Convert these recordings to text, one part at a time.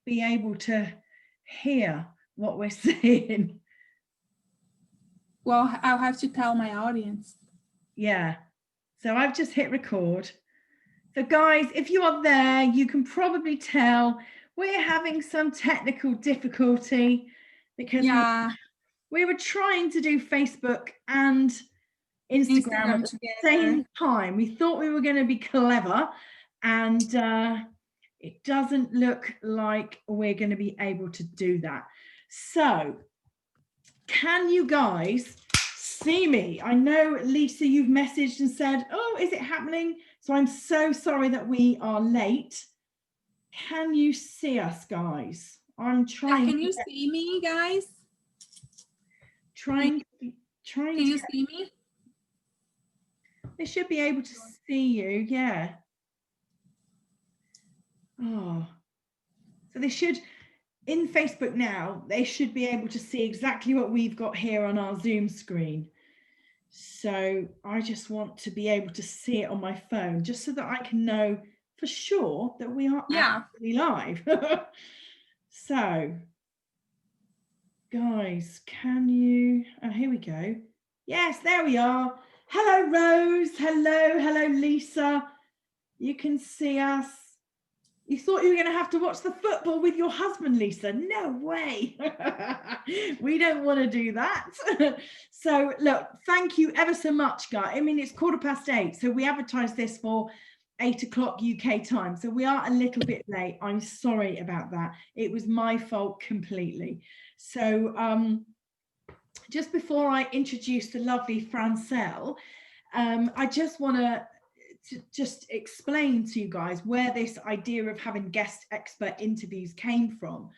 be able to hear what we're saying. Well, I'll have to tell my audience. Yeah. So I've just hit record. So guys, if you are there, you can probably tell we're having some technical difficulty because we were trying to do Facebook and Instagram at the same time. We thought we were going to be clever, and it doesn't look like we're going to be able to do that. So can you guys see me? I know, Lisa, you've messaged and said, oh, is it happening? So I'm so sorry that we are late. Can you see us, guys? I'm trying. Can you see me, guys? Trying Can you see me? They should be able to see you, yeah. Oh, so they should, in Facebook now, they should be able to see exactly what we've got here on our Zoom screen. So I just want to be able to see it on my phone, just so that I can know for sure that we are actually live. So, guys, can you, oh, here we go. Yes, there we are. Hello, Rose. Hello, Lisa. You can see us. You thought you were going to have to watch the football with your husband, Lisa. No way. We don't want to do that. So look, thank you ever so much, guys. I mean, it's 8:15. So we advertised this for 8 o'clock UK time. So we are a little bit late. I'm sorry about that. It was my fault completely. So just before I introduce the lovely Francielle, I just want to just explain to you guys where this idea of having guest expert interviews came from.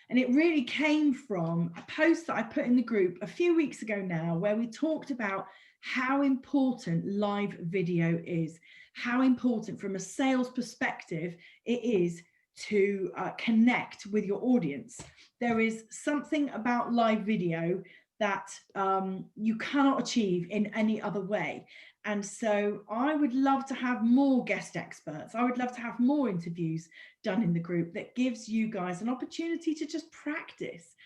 And it really came from a post that I put in the group a few weeks ago now, where we talked about how important live video is, how important from a sales perspective it is to connect with your audience. There is something about live video that you cannot achieve in any other way. And so I would love to have more guest experts. I would love to have more interviews done in the group that gives you guys an opportunity to just practice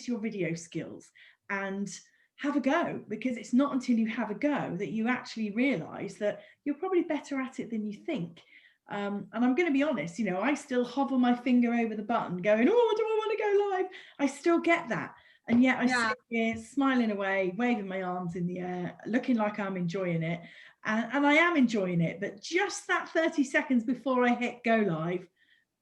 your video skills and have a go, because it's not until you have a go that you actually realize that you're probably better at it than you think. And I'm going to be honest, you know, I still hover my finger over the button going, oh, do I want to go live? I still get that. And yet I sit here smiling away, waving my arms in the air, looking like I'm enjoying it. And I am enjoying it. But just that 30 seconds before I hit go live,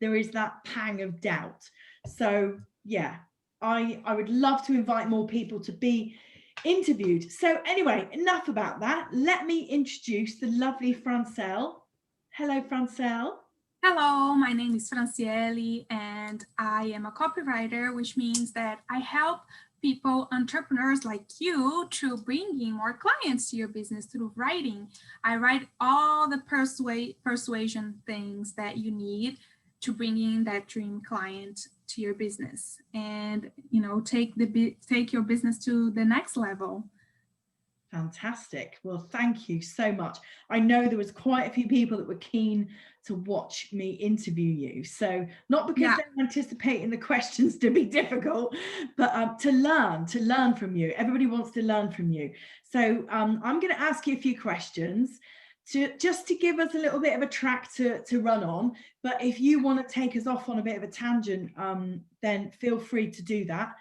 there is that pang of doubt. So, yeah, I would love to invite more people to be interviewed. So anyway, enough about that. Let me introduce the lovely Francielle. Hello, Francielle. Hello, my name is Francielle, and I am a copywriter, which means that I help people, entrepreneurs like you, to bring in more clients to your business through writing. I write all the persuasion things that you need to bring in that dream client to your business, and take your business to the next level. Fantastic. Well, thank you so much. I know there was quite a few people that were keen to watch me interview you. So not because they're anticipating the questions to be difficult, but to learn from you. Everybody wants to learn from you. So I'm going to ask you a few questions just to give us a little bit of a track to run on. But if you want to take us off on a bit of a tangent, then feel free to do that.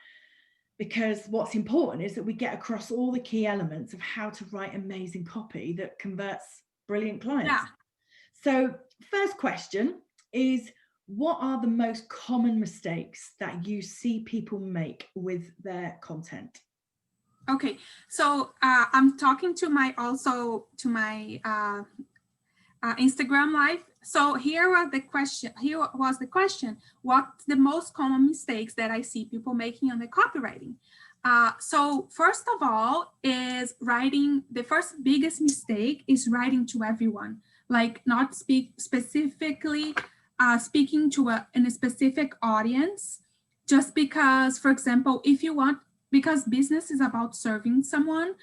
Because what's important is that we get across all the key elements of how to write amazing copy that converts brilliant clients. Yeah. So first question is, what are the most common mistakes that you see people make with their content? Okay, so I'm talking to my Instagram live. So here was the question. What's the most common mistakes that I see people making on the copywriting? So first of all is writing. The first biggest mistake is writing to everyone, like not specifically speaking to a specific audience, just because, for example, because business is about serving someone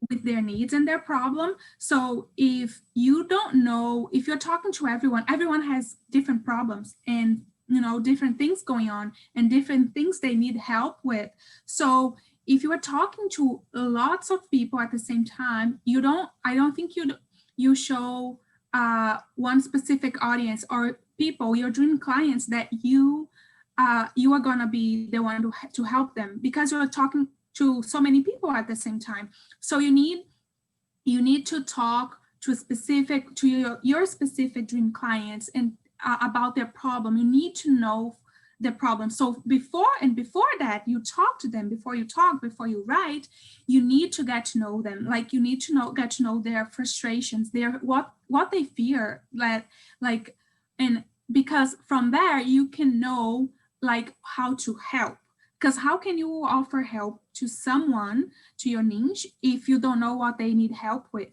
with their needs and their problem. So if you don't know, if you're talking to everyone has different problems, and different things going on and different things they need help with. So if you are talking to lots of people at the same time, I don't think you show one specific audience or people, your dream clients, that you are gonna be the one to help them, because you're talking to so many people at the same time. So you need to talk to your specific dream clients and about their problem. You need to know the problem. So before that, you talk to them. Before you write, you need to get to know them. Like, you need to get to know their frustrations, what they fear, like, and because from there you can know like how to help. Because how can you offer help to someone, to your niche, if you don't know what they need help with?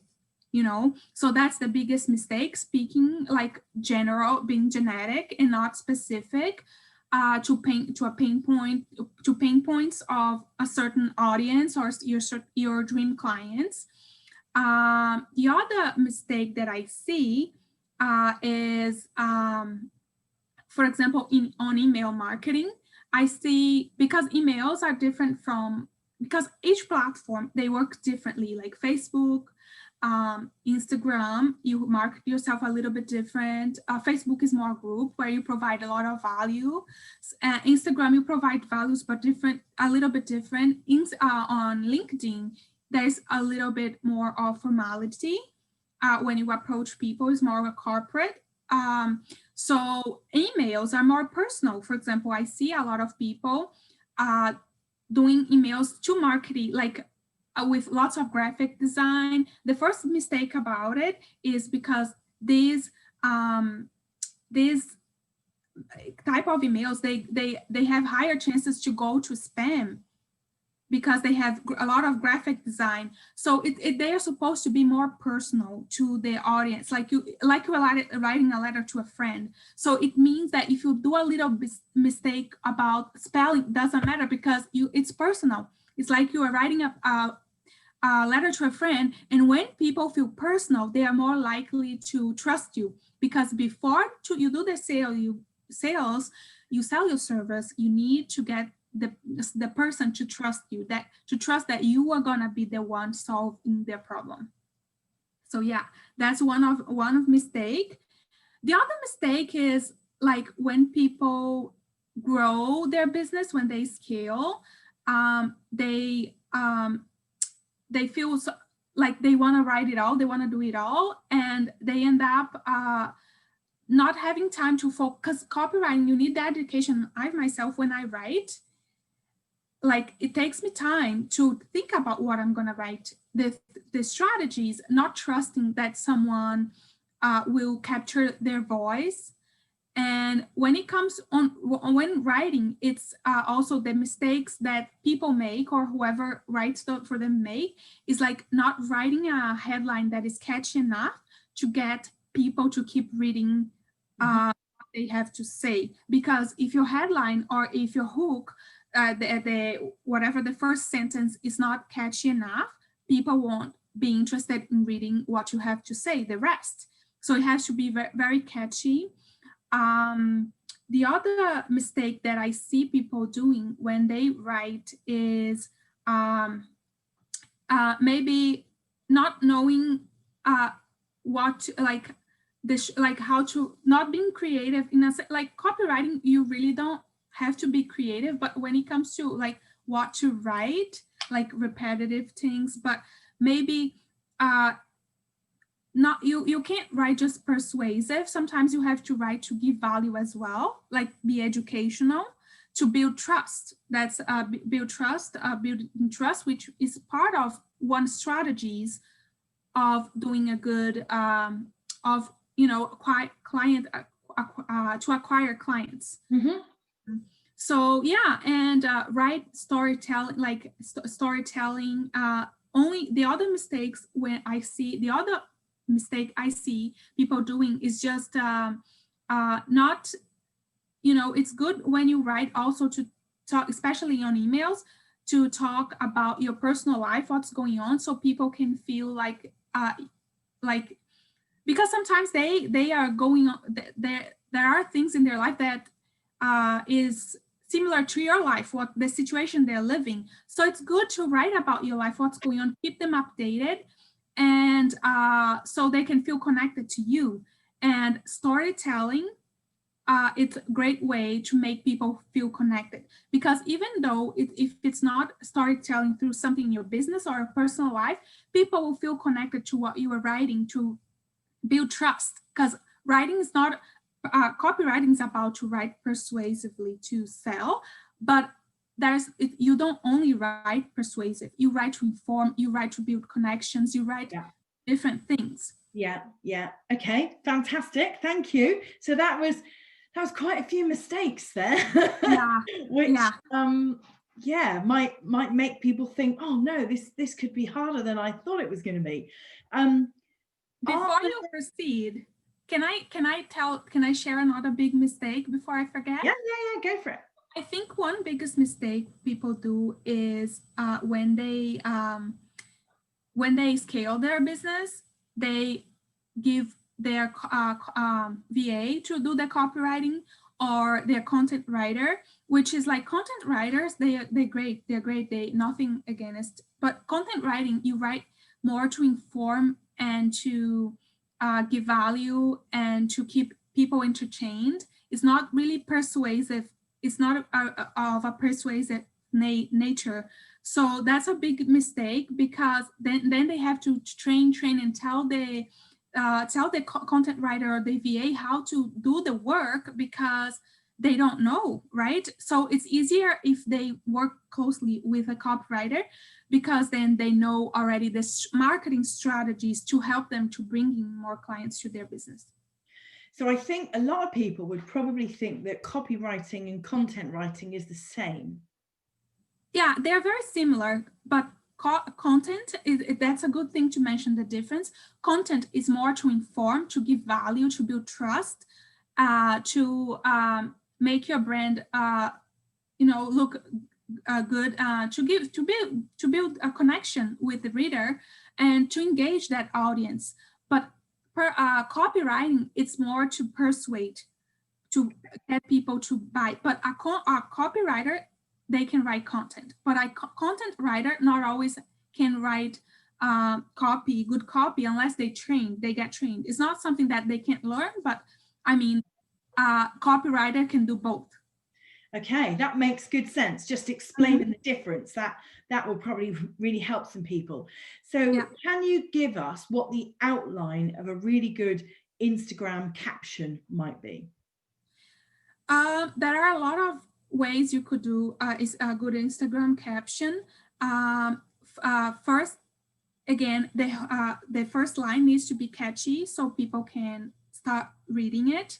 So that's the biggest mistake, speaking like general, being generic and not specific to pain points of a certain audience or your dream clients. The other mistake that I see is, for example, on email marketing, I see, because emails are different because each platform, they work differently, like Facebook, Instagram, you market yourself a little bit different. Facebook is more group, where you provide a lot of value. Instagram, you provide values, but a little bit different. On LinkedIn, there's a little bit more of formality. When you approach people, it's more of a corporate. So emails are more personal. For example, I see a lot of people doing emails to marketing, like with lots of graphic design. The first mistake about it is because these type of emails, they have higher chances to go to spam, because they have a lot of graphic design. So they are supposed to be more personal to the audience, like you are writing a letter to a friend. So it means that if you do a little mistake about spelling, doesn't matter, because it's personal. It's like you are writing a letter to a friend, and when people feel personal, they are more likely to trust you, because before you do the sales, you sell your service, you need to get the person to trust you, that you are gonna be the one solving their problem. So yeah, that's one of mistake. The other mistake is, like, when people grow their business, when they scale, they feel like they want to write it all, they want to do it all, and they end up not having time to focus. Copywriting, you need that education. I myself, when I write, like, it takes me time to think about what I'm going to write, the strategies, not trusting that someone will capture their voice. And when it comes when writing, it's also the mistakes that people make, or whoever writes for them make, is like not writing a headline that is catchy enough to get people to keep reading what they have to say. Because if your headline or if your hook, whatever the first sentence is not catchy enough, people won't be interested in reading what you have to say, the rest. So it has to be very, very catchy. The other mistake that I see people doing when they write is maybe not knowing what, like, how to, not being creative in like copywriting. You really don't have to be creative, but when it comes to like what to write, like repetitive things, but maybe not, you can't write just persuasive. Sometimes you have to write to give value as well, like be educational, to build trust. That's building trust, which is part of one strategies of doing a good of client to acquire clients. So yeah, and write storytelling, like storytelling. Only the other mistakes, when I see the other mistake I see people doing is just not, it's good when you write also to talk, especially on emails, to talk about your personal life, what's going on, so people can feel like because sometimes they are going on, there are things in their life that is similar to your life, what the situation they're living. So it's good to write about your life, what's going on, keep them updated, and so they can feel connected to you. And storytelling, it's a great way to make people feel connected, because even though if it's not storytelling through something in your business or a personal life, people will feel connected to what you are writing, to build trust. Because writing is not copywriting is about to write persuasively to sell, but you don't only write persuasive, you write to inform, you write to build connections, you write different things. Yeah. Okay, fantastic, thank you. So that was quite a few mistakes there. Which might make people think, oh no, this could be harder than I thought it was going to be. Before you proceed, can I share another big mistake before I forget? Yeah, go for it. I think one biggest mistake people do is when they scale their business, they give their VA to do the copywriting, or their content writer, which is like content writers, they're great, they nothing against, but content writing, you write more to inform and to give value and to keep people entertained. It's not really persuasive. It's not of a persuasive nature. So that's a big mistake, because then they have to train and tell the content writer or the VA how to do the work, because they don't know, right? So it's easier if they work closely with a copywriter, because then they know already the marketing strategies to help them to bring in more clients to their business. So I think a lot of people would probably think that copywriting and content writing is the same. Yeah, they're very similar, but content that's a good thing to mention the difference. Content is more to inform, to give value, to build trust, to make your brand look good, to build a connection with the reader and to engage that audience. But copywriting, it's more to persuade, to get people to buy. But a copywriter, they can write content, but a content writer not always can write good copy unless they get trained. It's not something that they can't learn, but I mean, copywriter can do both. Okay, that makes good sense. Just explaining the difference, that will probably really help some people. So can you give us what the outline of a really good Instagram caption might be? There are a lot of ways you could do is a good Instagram caption. First, again, the first line needs to be catchy so people can start reading it.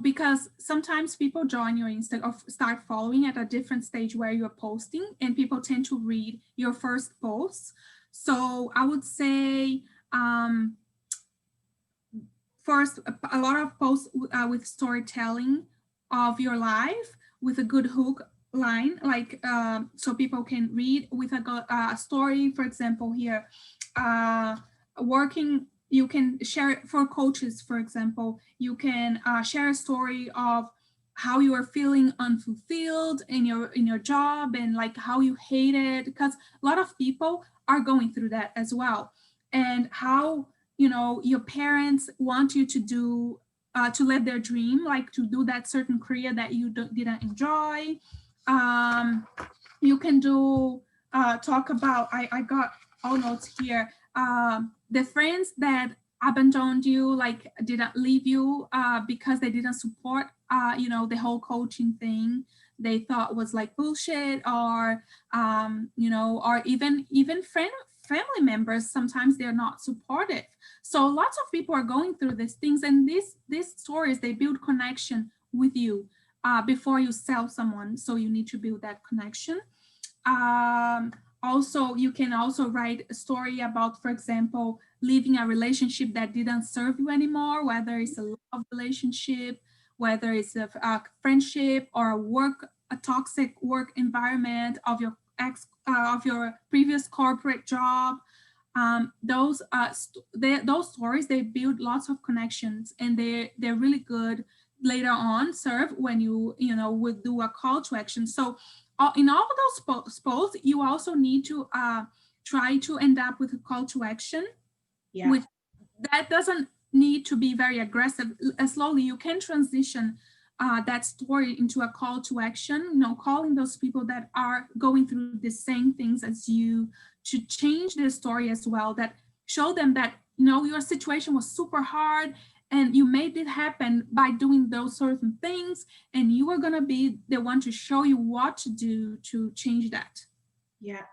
Because sometimes people join your Insta or start following at a different stage where you're posting, and people tend to read your first posts. So I would say, first, a lot of posts with storytelling of your life with a good hook line, like so people can read with a story. For example, here, you can share it for coaches. For example, you can share a story of how you are feeling unfulfilled in your job, and like how you hate it, because a lot of people are going through that as well, and how your parents want you to do to live their dream, like to do that certain career that you didn't enjoy. You can do talk about, I got all notes here, the friends that abandoned you, like didn't leave you because they didn't support the whole coaching thing. They thought was like bullshit, or or even family members, sometimes they're not supportive. So lots of people are going through these things, and these stories, they build connection with you before you sell someone. So you need to build that connection. Also, you can also write a story about, for example, leaving a relationship that didn't serve you anymore, whether it's a love relationship, whether it's a friendship, or a toxic work environment of your your previous corporate job. Those stories, they build lots of connections, and they're really good. later on serve when you would do a call to action. So in all of those posts, you also need to try to end up with a call to action, Yeah. which that doesn't need to be very aggressive. Slowly you can transition that story into a call to action, calling those people that are going through the same things as you, to change their story as well, that show them that your situation was super hard and you made it happen by doing those certain things, and you are going to be the one to show you what to do to change that. Yeah.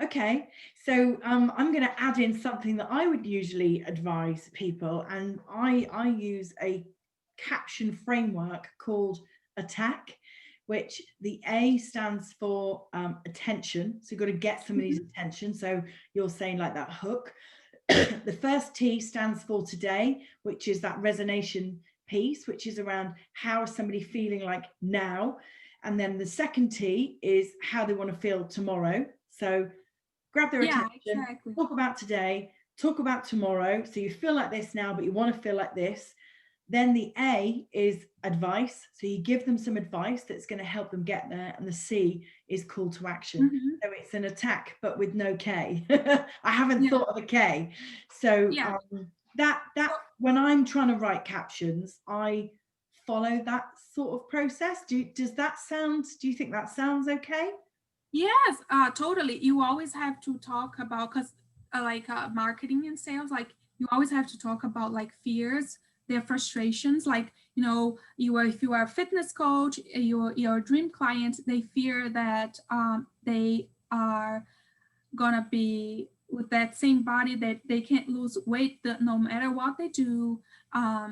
Okay, so I'm going to add in something that I would usually advise people, and I use a caption framework called ATTACK, which the A stands for attention. So you've got to get somebody's attention. So you're saying like that hook. The first T stands for today, which is that resonation piece, which is around how is somebody feeling like now. And then the second T is how they want to feel tomorrow. So grab their attention, Exactly. talk about today, talk about tomorrow. So you feel like this now, but you want to feel like this. Then the A is advice. So you give them some advice that's going to help them get there. And the C is call to action. So it's an attack, but with no K. I haven't thought of a K. So that when I'm trying to write captions, I follow that sort of process. Do you think that sounds okay? Yes, totally. You always have to talk about, because marketing and sales, like you always have to talk about like fears, their frustrations. Like, if you are a fitness coach, your dream client, they fear that they are gonna be with that same body, that they can't lose weight no matter what they do.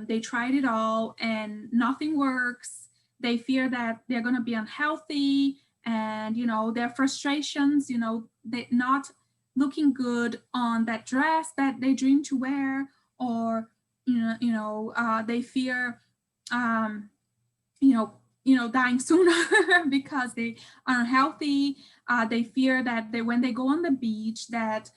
They tried it all and nothing works. They fear that they're gonna be unhealthy, and their frustrations, they not looking good on that dress that they dream to wear, or they fear dying sooner because they are unhealthy. They fear that when they go on the beach, that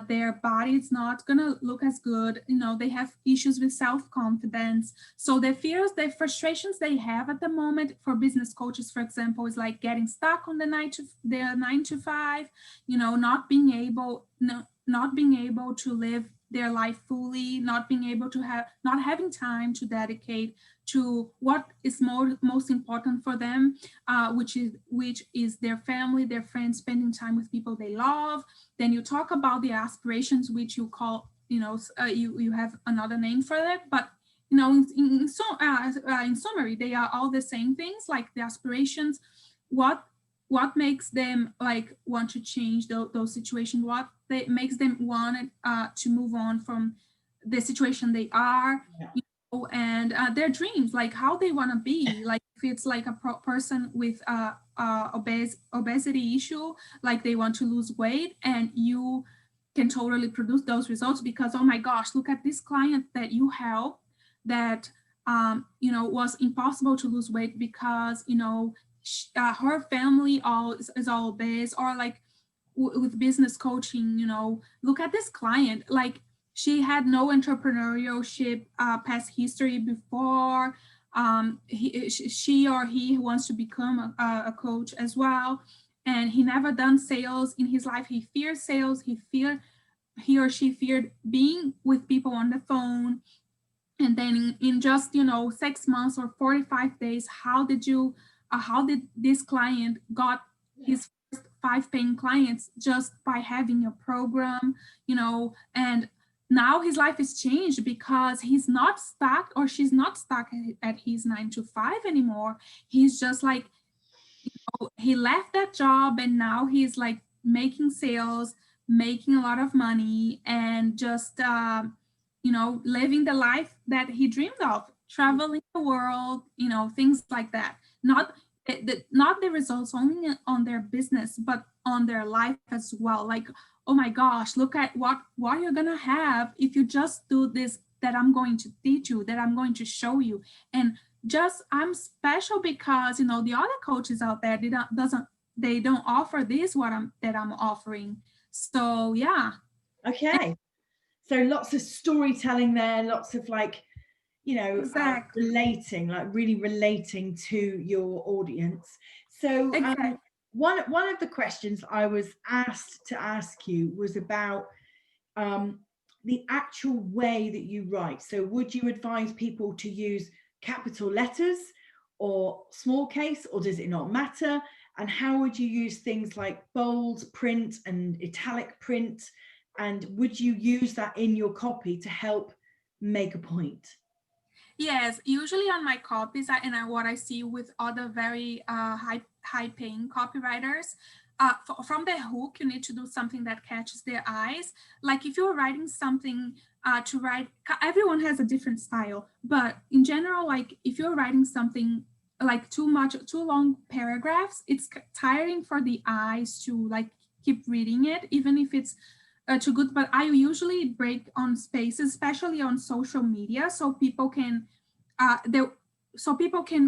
their body is not gonna look as good. They have issues with self-confidence. So the fears, the frustrations they have at the moment, for business coaches, for example, is like getting stuck on their 9 to 5, not being able to live their life fully, not having time to dedicate to what is most important for them, which is their family, their friends, spending time with people they love. Then you talk about the aspirations, which you call, you have another name for that, but in summary, they are all the same things, like the aspirations, what makes them like want to change those situations, what makes them want to move on from the situation they are. And their dreams, like how they want to be, like if it's like a person with obesity issue, like they want to lose weight, and you can totally produce those results because, oh my gosh, look at this client that you help, that was impossible to lose weight because her family is all obese. Or like with business coaching, look at this client, like she had no entrepreneurship past history before. She or he wants to become a coach as well, and he never done sales in his life. He fears sales. He or she feared being with people on the phone. And then in just 6 months or 45 days, how did this client got his first 5 paying clients just by having a program, and now his life is changed because he's not stuck, or she's not stuck at his 9 to 5 anymore. He's just like, he left that job, and now he's like making sales, making a lot of money, and just living the life that he dreamed of, traveling the world, things like that. Not the results only on their business, but on their life as well. Like, oh my gosh, look at what you're gonna have if you just do this, that I'm going to teach you, that I'm going to show you. And just, I'm special because the other coaches out there, they don't offer this that I'm offering. So yeah. Okay. So lots of storytelling there, lots of like, Exactly. relating, like really relating to your audience. So Exactly. one of the questions I was asked to ask you was about the actual way that you write. So would you advise people to use capital letters or small case, or does it not matter? And how would you use things like bold print and italic print? And would you use that in your copy to help make a point? Yes, usually on my copies, what I see with other very high paying copywriters, from the hook, you need to do something that catches their eyes. Like if you're writing something to write, everyone has a different style, but in general, like if you're writing something like too long paragraphs, it's tiring for the eyes to like keep reading it, even if it's too good. But I usually break on spaces, especially on social media, so people can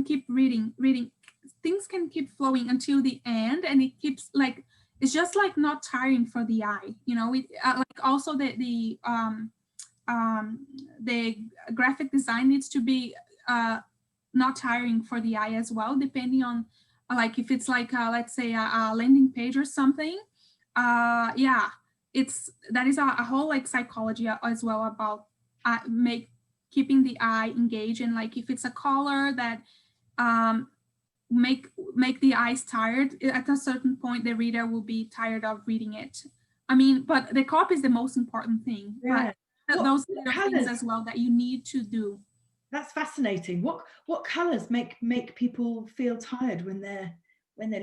keep reading. Things can keep flowing until the end, and it keeps like it's just like not tiring for the eye. Like also the graphic design needs to be not tiring for the eye as well, depending on like if it's like let's say a landing page or something. Yeah, it's that is a whole like psychology as well about make keeping the eye engaged, and like if it's a color that um, make the eyes tired at a certain point, the reader will be tired of reading it. I mean, but the copy is the most important thing, Yeah. but those little things Colors? as well that you need to do. That's fascinating. What colors make people feel tired when they're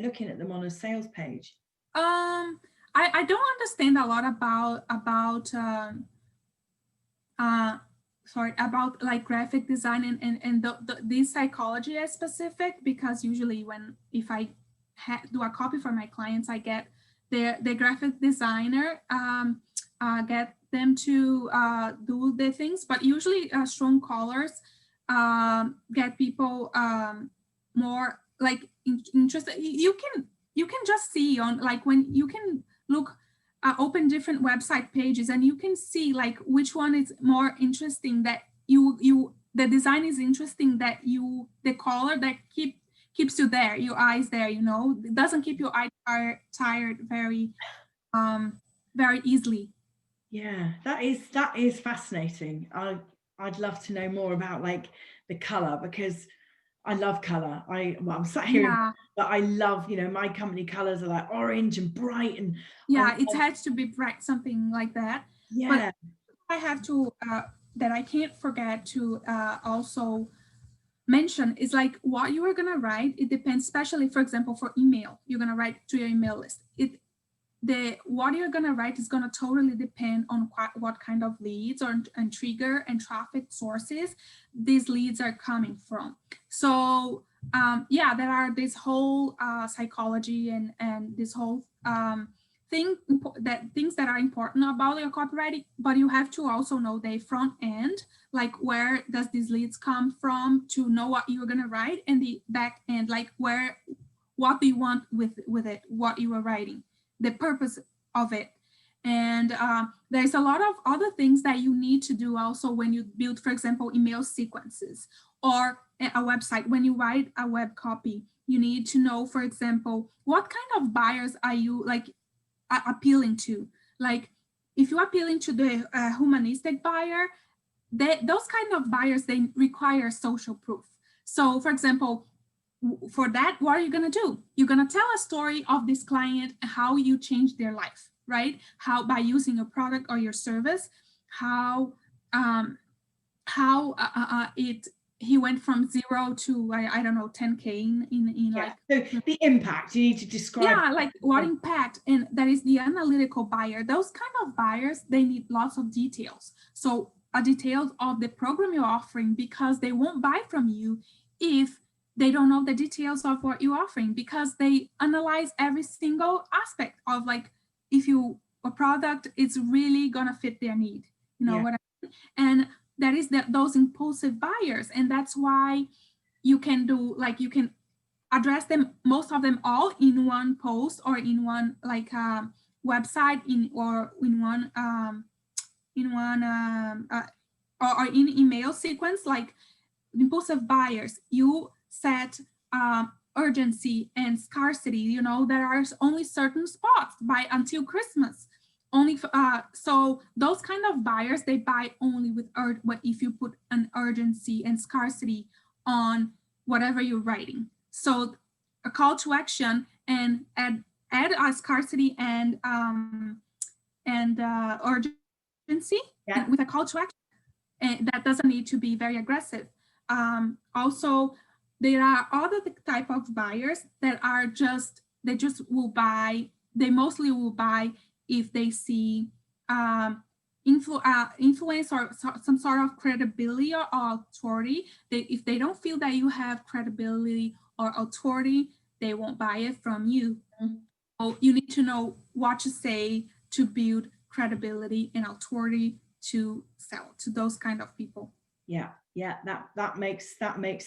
looking at them on a sales page? I don't understand a lot about uh sorry, about like graphic design and this psychology is specific, because usually when if I do a copy for my clients, I get the graphic designer get them to do the things, but usually strong colors get people more like interested. You can just see on like when you can look open different website pages, and you can see like which one is more interesting, that you the design is interesting, that you the color that keeps you there, your eyes there, it doesn't keep your eye tired very easily. Yeah, that is fascinating. I'd love to know more about like the color, because I love color. I'm sat here, Yeah, but I love, my company colors are like orange and bright, and I yeah, it love, has to be bright, something like that. But yeah, I have to that I can't forget to also mention is like what you are going to write. It depends, especially for example for email, you're going to write to your email list. The what you're going to write is going to totally depend on what kind of leads and trigger and traffic sources these leads are coming from. So yeah, there are this whole psychology and this whole things that are important about your copywriting, but you have to also know the front end, like where does these leads come from to know what you're going to write, and the back end, like what do you want with it, what you are writing, the purpose of it. And there's a lot of other things that you need to do also when you build, for example, email sequences or a website. When you write a web copy, you need to know, for example, what kind of buyers are you like appealing to. Like if you're appealing to the humanistic buyer, those kind of buyers, they require social proof. So for example, for that, what are you going to do? You're going to tell a story of this client, how you changed their life, right? How by using your product or your service, how um, it he went from 0 to I don't know 10K in yeah. like So the impact, you need to describe. yeah, like what impact, and that is the analytical buyer. Those kind of buyers, they need lots of details. So a details of the program you're offering, because they won't buy from you if they don't know the details of what you're offering, because they analyze every single aspect of like if you a product is really gonna fit their need. You know Yeah, what I mean? And that is those impulsive buyers, and that's why you can do like you can address them, most of them all in one post or in one like website in or in one or in email sequence, like impulsive buyers, you set urgency and scarcity. You know, there are only certain spots by until Christmas. Only so those kind of buyers, they buy only with what if you put an urgency and scarcity on whatever you're writing. So a call to action and add a scarcity and urgency and with a call to action, and that doesn't need to be very aggressive. Also, there are other type of buyers that are they just will buy. They mostly will buy if they see influence or some sort of credibility or authority. If they don't feel that you have credibility or authority, they won't buy it from you. Mm-hmm. So you need to know what to say to build credibility and authority to sell to those kind of people. Yeah, that makes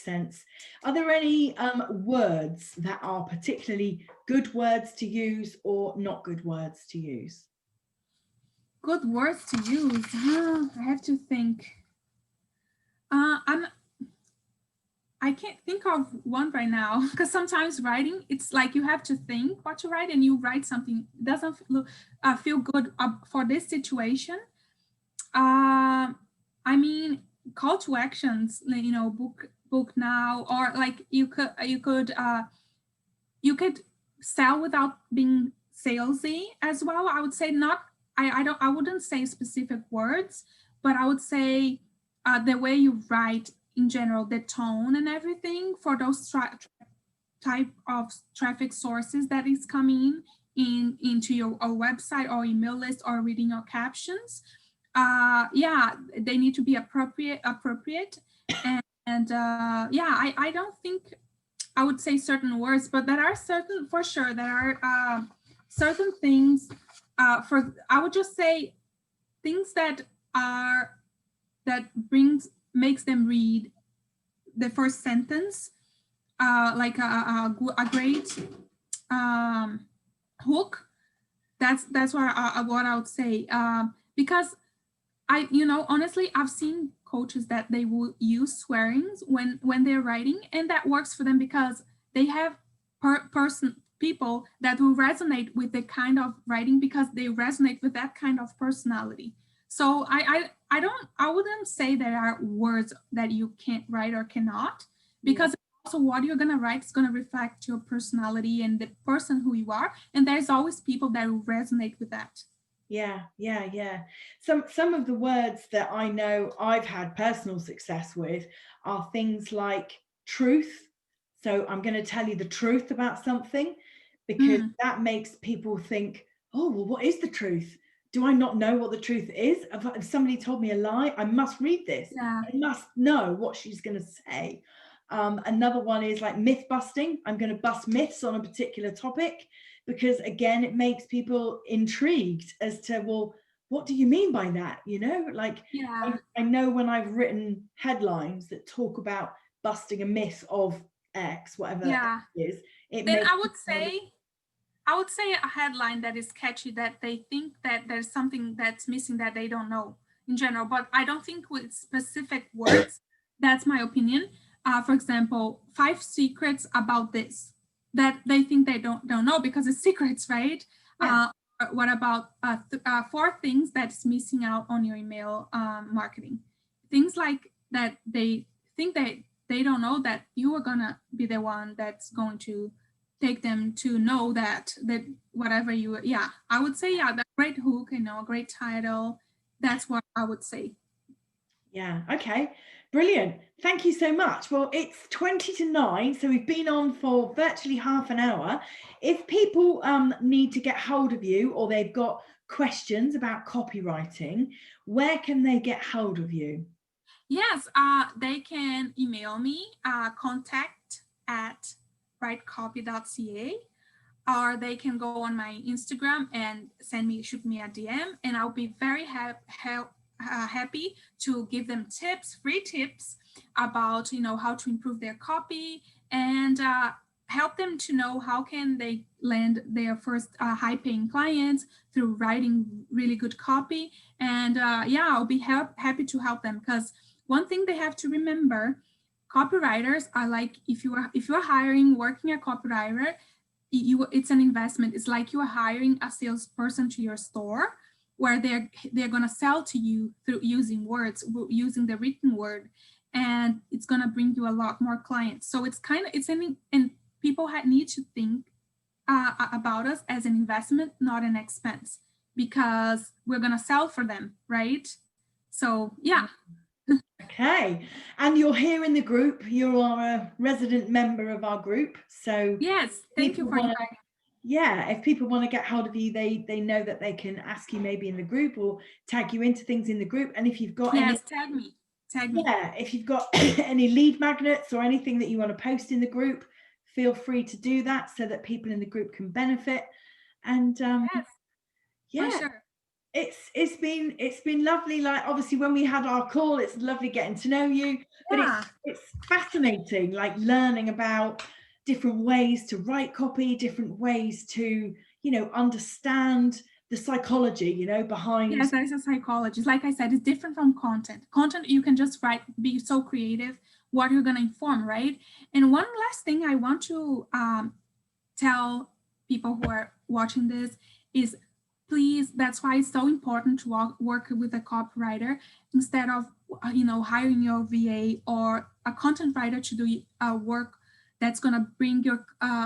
sense. Are there any words that are particularly good words to use or not good words to use? Good words to use. I have to think. I can't think of one right now, because sometimes writing, it's like you have to think what to write, and you write something doesn't feel good for this situation. I mean, call to actions, you know, book now, or like you could sell without being salesy as well. I would say not. I wouldn't say specific words, but I would say the way you write in general, the tone and everything for those type of traffic sources that is coming into your website or email list or reading your captions. Yeah, they need to be appropriate, and yeah, I don't think I would say certain words, but there are certain, for sure, there are certain things. I would just say things that makes them read the first sentence like a great hook. That's what I would say, because honestly, I've seen coaches that they will use swearings when they're writing, and that works for them because they have people that will resonate with the kind of writing because they resonate with that kind of personality. So I wouldn't say there are words that you can't write or cannot, because also what you're going to write is going to reflect your personality and the person who you are, and there's always people that will resonate with that. Yeah. Some of the words that I know I've had personal success with are things like truth. So I'm going to tell you the truth about something, because that makes people think, oh, well, what is the truth? Do I not know what the truth is? If somebody told me a lie, I must read this. Yeah. I must know what she's going to say. Another one is like myth busting. I'm going to bust myths on a particular topic, because again, it makes people intrigued as to, well, what do you mean by that? Like, yeah. I know when I've written headlines that talk about busting a myth of X, whatever it is, then I would say a headline that is catchy, that they think that there's something that's missing that they don't know in general, but I don't think with specific words. That's my opinion. For example, 5 secrets about this that they think they don't know because it's secrets, right? Yeah. What about 4 things that's missing out on your email marketing? Things like that they think that they don't know that you are gonna be the one that's going to take them to know that whatever I would say, that great hook, a great title. That's what I would say. Yeah. Okay. Brilliant. Thank you so much. Well, it's 20 to 9, so we've been on for virtually half an hour. If people need to get hold of you, or they've got questions about copywriting, where can they get hold of you? Yes, they can email me, contact@writecopy.ca, or they can go on my Instagram and shoot me a DM, and I'll be very happy to give them free tips about how to improve their copy, and help them to know how can they land their first high-paying clients through writing really good copy. And yeah, I'll be happy to help them, because one thing they have to remember, copywriters are like, if you're hiring, working a copywriter, it's an investment. It's like you are hiring a salesperson to your store, where they're going to sell to you through using words, using the written word, and it's going to bring you a lot more clients. So it's and people need to think about us as an investment, not an expense, because we're going to sell for them, right? So yeah. Okay, and you're here in the group. You are a resident member of our group, so yes, thank you for inviting. Yeah, if people want to get hold of you, they know that they can ask you maybe in the group or tag you into things in the group. And if you've got tag me. Yeah, if you've got any lead magnets or anything that you want to post in the group, feel free to do that so that people in the group can benefit. And yes, yeah, sure. It's been lovely. Like, obviously when we had our call, it's lovely getting to know you, but it's fascinating, like learning about different ways to write copy, different ways to, understand the psychology, behind. Yes, there's a psychologist. Like I said, it's different from content. Content, you can just write, be so creative, what you're going to inform, right? And one last thing I want to tell people who are watching this is, please, that's why it's so important to work with a copywriter instead of hiring your VA or a content writer to do work that's going to bring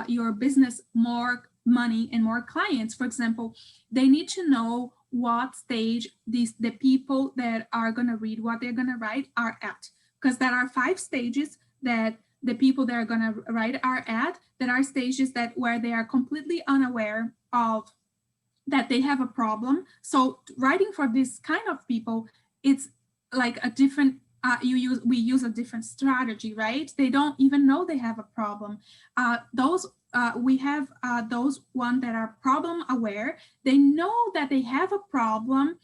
your business more money and more clients. For example, they need to know what stage the people that are going to read what they're going to write are at, because there are 5 stages that the people that are going to write are at. There are stages where they are completely unaware of that they have a problem. So writing for this kind of people, it's like a different we use a different strategy, right? They don't even know they have a problem. We have those one that are problem aware. They know that they have a problem,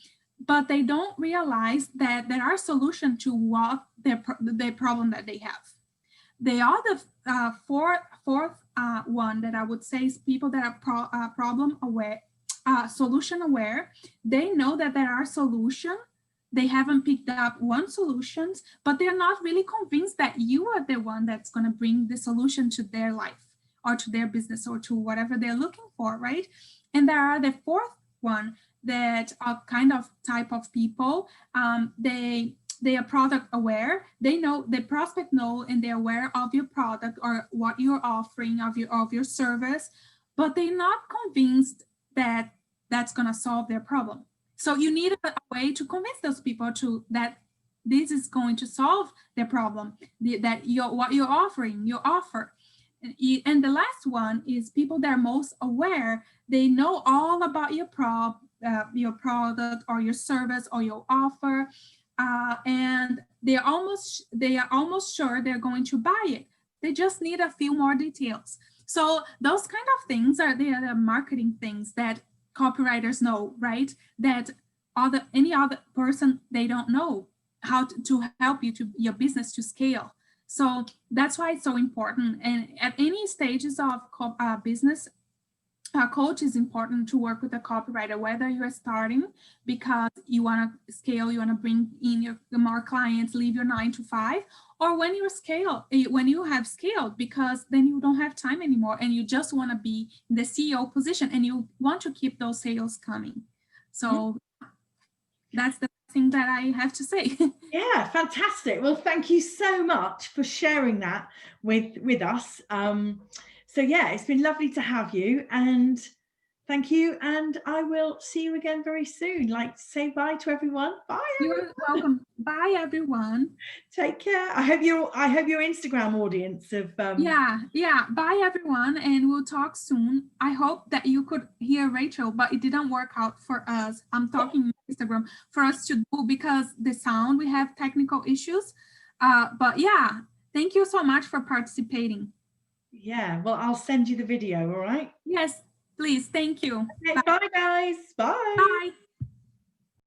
but they don't realize that there are solutions to what their problem that they have. They are the fourth one that I would say is people that are problem aware, solution aware. They know that there are solutions. They haven't picked up one solutions, but they're not really convinced that you are the one that's going to bring the solution to their life or to their business or to whatever they're looking for, right? And there are the fourth one that are kind of type of people. They are product aware. They know, the prospect know, and they're aware of your product or what you're offering of your service, but they're not convinced that that's going to solve their problem. So you need a way to convince those people that this is going to solve their problem, that what you're offering, your offer. And the last one is people that are most aware. They know all about your product or your service or your offer, and they are almost sure they're going to buy it. They just need a few more details. So those kind of things are the marketing things that copywriters know, right? That any other person, they don't know how to help you to your business to scale. So that's why it's so important. And at any stages of business, a coach is important to work with a copywriter, whether you are starting because you want to scale, you want to bring in your more clients, leave your 9 to 5, or when you have scaled, because then you don't have time anymore and you just want to be in the CEO position and you want to keep those sales coming. So that's the thing that I have to say. Yeah, fantastic. Well, thank you so much for sharing that with us. So yeah, it's been lovely to have you, and thank you. And I will see you again very soon. Like, say bye to everyone. Bye. You're welcome. Bye, everyone. Take care. I hope your Instagram audience have. Yeah. Bye, everyone, and we'll talk soon. I hope that you could hear Rachel, but it didn't work out for us. I'm talking Instagram for us to do because the sound, we have technical issues. But yeah, thank you so much for participating. Yeah, well, I'll send you the video. All right. Yes, please. Thank you. Okay, bye guys. Bye. Bye.